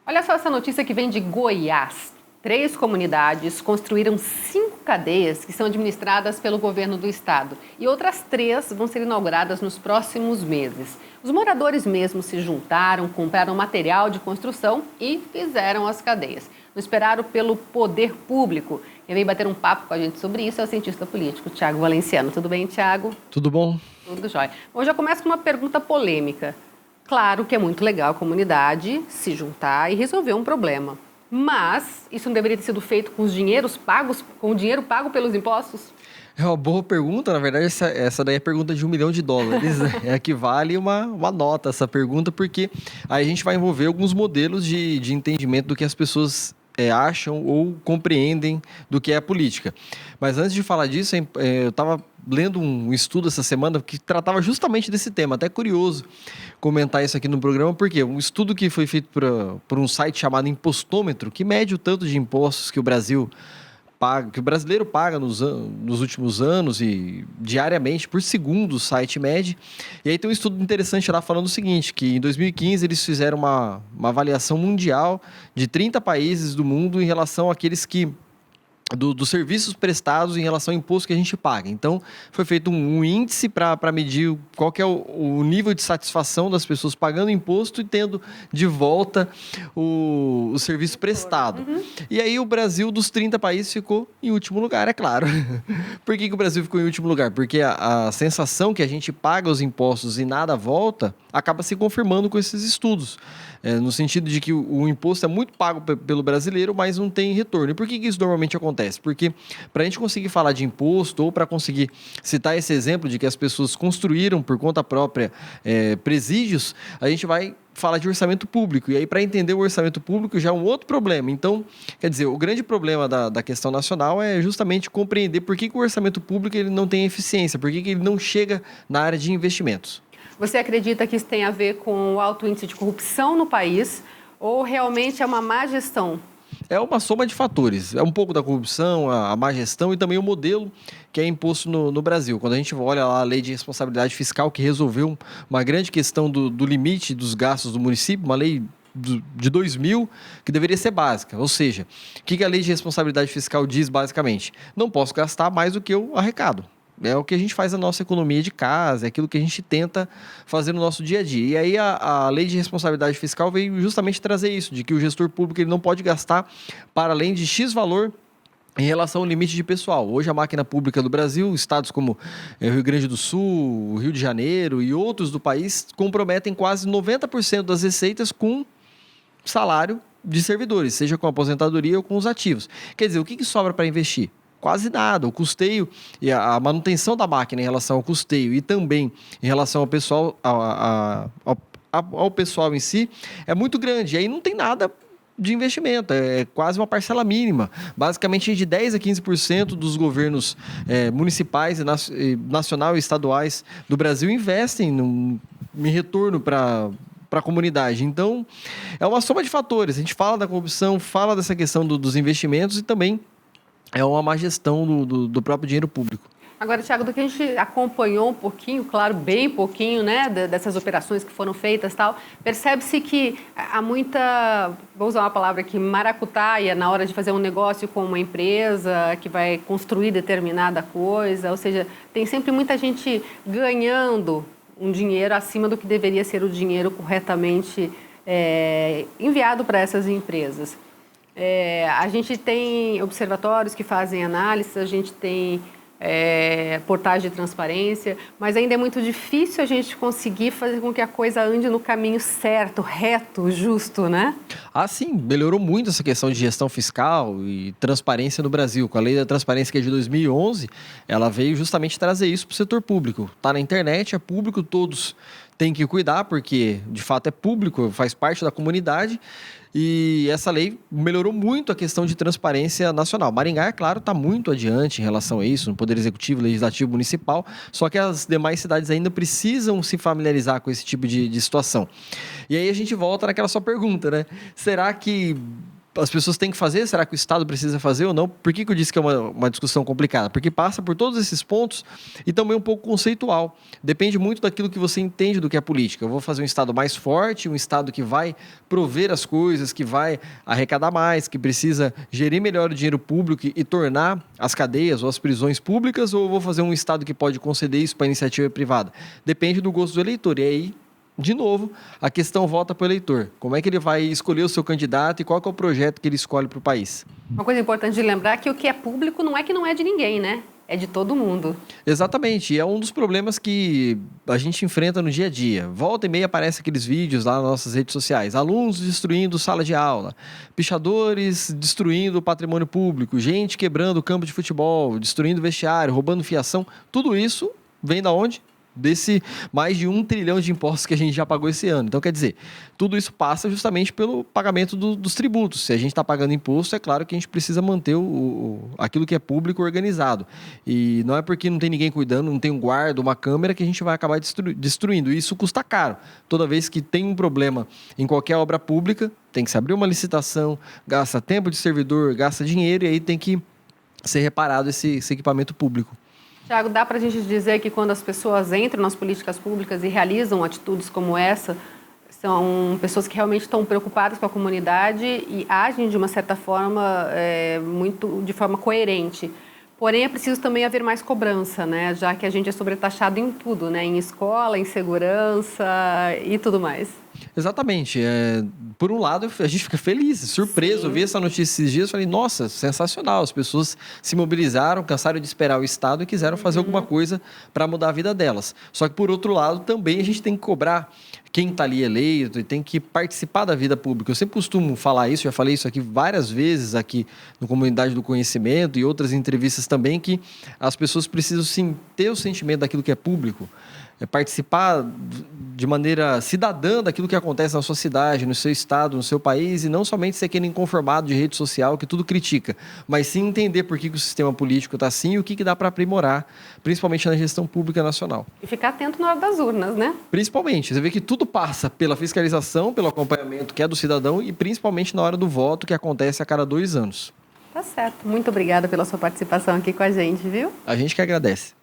Olha só essa notícia que vem de Goiás. 3 comunidades construíram 5 cadeias que são administradas pelo governo do estado. E outras 3 vão ser inauguradas nos próximos meses. Os moradores mesmo se juntaram, compraram material de construção e fizeram as cadeias. Não esperaram pelo poder público. Quem vem bater um papo com a gente sobre isso é o cientista político Tiago Valenciano. Tudo bem, Tiago? Tudo bom? Tudo jóia. Bom, já começo com uma pergunta polêmica. Claro que é muito legal a comunidade se juntar e resolver um problema. Mas isso não deveria ter sido feito com os dinheiros pagos, com o dinheiro pago pelos impostos? É uma boa pergunta, na verdade, essa daí é a pergunta de $1 milhão. É que vale uma nota essa pergunta, porque aí a gente vai envolver alguns modelos de entendimento do que as pessoas acham ou compreendem do que é a política. Mas antes de falar disso, eu estava lendo um estudo essa semana que tratava justamente desse tema. Até curioso comentar isso aqui no programa, porque um estudo que foi feito por um site chamado Impostômetro, que mede o tanto de impostos que o Brasil paga, que o brasileiro paga nos últimos anos e diariamente, por segundo, o site mede. E aí tem um estudo interessante lá falando o seguinte, que em 2015 eles fizeram uma avaliação mundial de 30 países do mundo em relação àqueles que dos serviços prestados em relação ao imposto que a gente paga. Então, foi feito um índice para medir qual que é o nível de satisfação das pessoas pagando imposto e tendo de volta o serviço prestado. Uhum. E aí o Brasil, dos 30 países, ficou em último lugar, é claro. Por que o Brasil ficou em último lugar? Porque a sensação que a gente paga os impostos e nada volta acaba se confirmando com esses estudos. No sentido de que o imposto é muito pago pelo brasileiro, mas não tem retorno. E por que isso normalmente acontece? Porque para a gente conseguir falar de imposto ou para conseguir citar esse exemplo de que as pessoas construíram por conta própria presídios, a gente vai falar de orçamento público. E aí, para entender o orçamento público, já é um outro problema. Então, quer dizer, o grande problema da questão nacional é justamente compreender por que o orçamento público ele não tem eficiência, por que ele não chega na área de investimentos. Você acredita que isso tem a ver com o alto índice de corrupção no país ou realmente é uma má gestão? É uma soma de fatores. É um pouco da corrupção, a má gestão e também o modelo que é imposto no Brasil. Quando a gente olha lá a lei de responsabilidade fiscal, que resolveu uma grande questão do limite dos gastos do município, uma lei de 2000, que deveria ser básica. Ou seja, o que a lei de responsabilidade fiscal diz basicamente? Não posso gastar mais do que eu arrecado. É o que a gente faz na nossa economia de casa, é aquilo que a gente tenta fazer no nosso dia a dia. E aí a lei de responsabilidade fiscal veio justamente trazer isso, de que o gestor público ele não pode gastar para além de X valor em relação ao limite de pessoal. Hoje a máquina pública do Brasil, estados como Rio Grande do Sul, Rio de Janeiro e outros do país comprometem quase 90% das receitas com salário de servidores, seja com aposentadoria ou com os ativos. Quer dizer, o que sobra para investir? Quase nada. O custeio e a manutenção da máquina em relação ao custeio e também em relação ao pessoal, ao pessoal em si, é muito grande. E aí não tem nada de investimento, é quase uma parcela mínima. Basicamente, de 10% a 15% dos governos municipais, nacional e estaduais do Brasil investem em retorno para a comunidade. Então, é uma soma de fatores. A gente fala da corrupção, fala dessa questão dos investimentos e também é uma má gestão do próprio dinheiro público. Agora, Tiago, do que a gente acompanhou um pouquinho, claro, bem pouquinho, né, dessas operações que foram feitas e tal, percebe-se que há muita, vou usar uma palavra aqui, maracutaia na hora de fazer um negócio com uma empresa que vai construir determinada coisa, ou seja, tem sempre muita gente ganhando um dinheiro acima do que deveria ser o dinheiro corretamente enviado para essas empresas. A gente tem observatórios que fazem análises, a gente tem portais de transparência, mas ainda é muito difícil a gente conseguir fazer com que a coisa ande no caminho certo, reto, justo, né? Ah, sim, melhorou muito essa questão de gestão fiscal e transparência no Brasil. Com a lei da transparência que é de 2011, ela veio justamente trazer isso para o setor público. Está na internet, é público, todos têm que cuidar, porque de fato é público, faz parte da comunidade. E essa lei melhorou muito a questão de transparência nacional. Maringá, é claro, está muito adiante em relação a isso, no Poder Executivo, Legislativo, Municipal, só que as demais cidades ainda precisam se familiarizar com esse tipo de situação. E aí a gente volta naquela sua pergunta, né? Será que as pessoas têm que fazer? Será que o Estado precisa fazer ou não? Por que eu disse que é uma discussão complicada? Porque passa por todos esses pontos e também um pouco conceitual. Depende muito daquilo que você entende do que é política. Eu vou fazer um Estado mais forte, um Estado que vai prover as coisas, que vai arrecadar mais, que precisa gerir melhor o dinheiro público e tornar as cadeias ou as prisões públicas, ou eu vou fazer um Estado que pode conceder isso para a iniciativa privada? Depende do gosto do eleitor. E aí, de novo, a questão volta para o eleitor. Como é que ele vai escolher o seu candidato e qual que é o projeto que ele escolhe para o país? Uma coisa importante de lembrar é que o que é público não é que não é de ninguém, né? É de todo mundo. Exatamente, e é um dos problemas que a gente enfrenta no dia a dia. Volta e meia aparecem aqueles vídeos lá nas nossas redes sociais. Alunos destruindo sala de aula, pichadores destruindo o patrimônio público, gente quebrando o campo de futebol, destruindo vestiário, roubando fiação. Tudo isso vem da onde? Desse mais de 1 trilhão de impostos que a gente já pagou esse ano. Então, quer dizer, tudo isso passa justamente pelo pagamento dos tributos. Se a gente está pagando imposto, é claro que a gente precisa manter aquilo que é público organizado. E não é porque não tem ninguém cuidando, não tem um guarda, uma câmera, que a gente vai acabar destruindo. E isso custa caro. Toda vez que tem um problema em qualquer obra pública, tem que se abrir uma licitação, gasta tempo de servidor, gasta dinheiro, e aí tem que ser reparado esse equipamento público. Tiago, dá para a gente dizer que quando as pessoas entram nas políticas públicas e realizam atitudes como essa, são pessoas que realmente estão preocupadas com a comunidade e agem de uma certa forma, de forma coerente. Porém, é preciso também haver mais cobrança, né? Já que a gente é sobretaxado em tudo, né? Em escola, em segurança e tudo mais. Exatamente. Por um lado, a gente fica feliz, surpreso. Eu vi essa notícia esses dias e falei, nossa, sensacional. As pessoas se mobilizaram, cansaram de esperar o Estado e quiseram fazer alguma coisa para mudar a vida delas. Só que, por outro lado, também a gente tem que cobrar quem está ali eleito e tem que participar da vida pública. Eu sempre costumo falar isso, já falei isso aqui várias vezes aqui no Comunidade do Conhecimento e outras entrevistas também, que as pessoas precisam sim ter o sentimento daquilo que é público, participar de maneira cidadã daquilo que acontece na sua cidade, no seu estado, no seu país, e não somente ser aquele inconformado de rede social que tudo critica, mas sim entender por que o sistema político está assim e o que dá para aprimorar, principalmente na gestão pública nacional. E ficar atento na hora das urnas, né? Principalmente. Você vê que tudo passa pela fiscalização, pelo acompanhamento que é do cidadão e principalmente na hora do voto, que acontece a cada 2 anos. Tá certo. Muito obrigada pela sua participação aqui com a gente, viu? A gente que agradece.